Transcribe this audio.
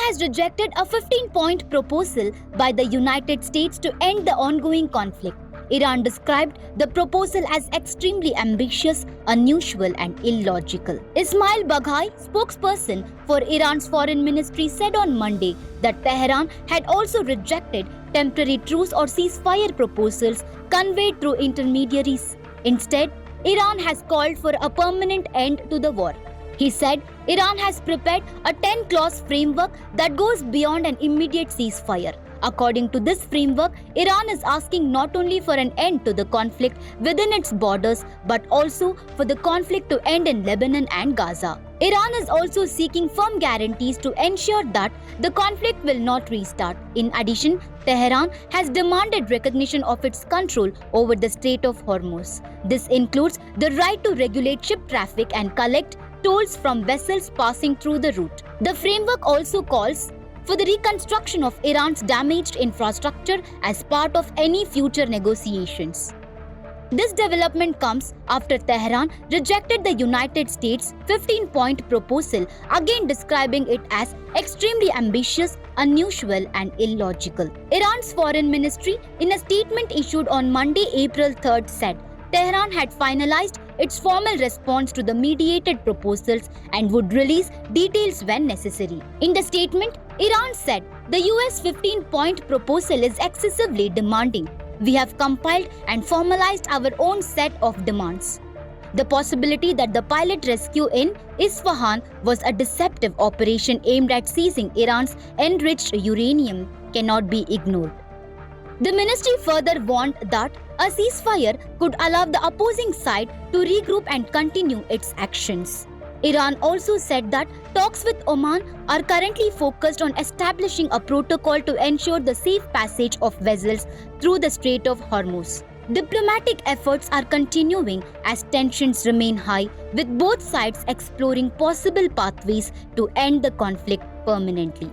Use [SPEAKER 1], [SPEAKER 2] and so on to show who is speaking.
[SPEAKER 1] has rejected a 15-point proposal by the United States to end the ongoing conflict. Iran described the proposal as extremely ambitious, unusual and illogical. Esmaeil Baqaei, spokesperson for Iran's foreign ministry, said on Monday that Tehran had also rejected temporary truce or ceasefire proposals conveyed through intermediaries. Instead, Iran has called for a permanent end to the war. He said Iran has prepared a 10-clause framework that goes beyond an immediate ceasefire. According to this framework, Iran is asking not only for an end to the conflict within its borders, but also for the conflict to end in Lebanon and Gaza. Iran is also seeking firm guarantees to ensure that the conflict will not restart. In addition, Tehran has demanded recognition of its control over the Strait of Hormuz. This includes the right to regulate ship traffic and collect tolls from vessels passing through the route. The framework also calls for the reconstruction of Iran's damaged infrastructure as part of any future negotiations. This development comes after Tehran rejected the United States' 15-point proposal, again describing it as extremely ambitious, unusual and illogical. Iran's foreign ministry, in a statement issued on Monday, April 3rd, said Tehran had finalized its formal response to the mediated proposals and would release details when necessary. In the statement, Iran said the US 15-point proposal is excessively demanding. We have compiled and formalized our own set of demands. The possibility that the pilot rescue in Isfahan was a deceptive operation aimed at seizing Iran's enriched uranium cannot be ignored. The ministry further warned that a ceasefire could allow the opposing side to regroup and continue its actions. Iran also said that talks with Oman are currently focused on establishing a protocol to ensure the safe passage of vessels through the Strait of Hormuz. Diplomatic efforts are continuing as tensions remain high, with both sides exploring possible pathways to end the conflict permanently.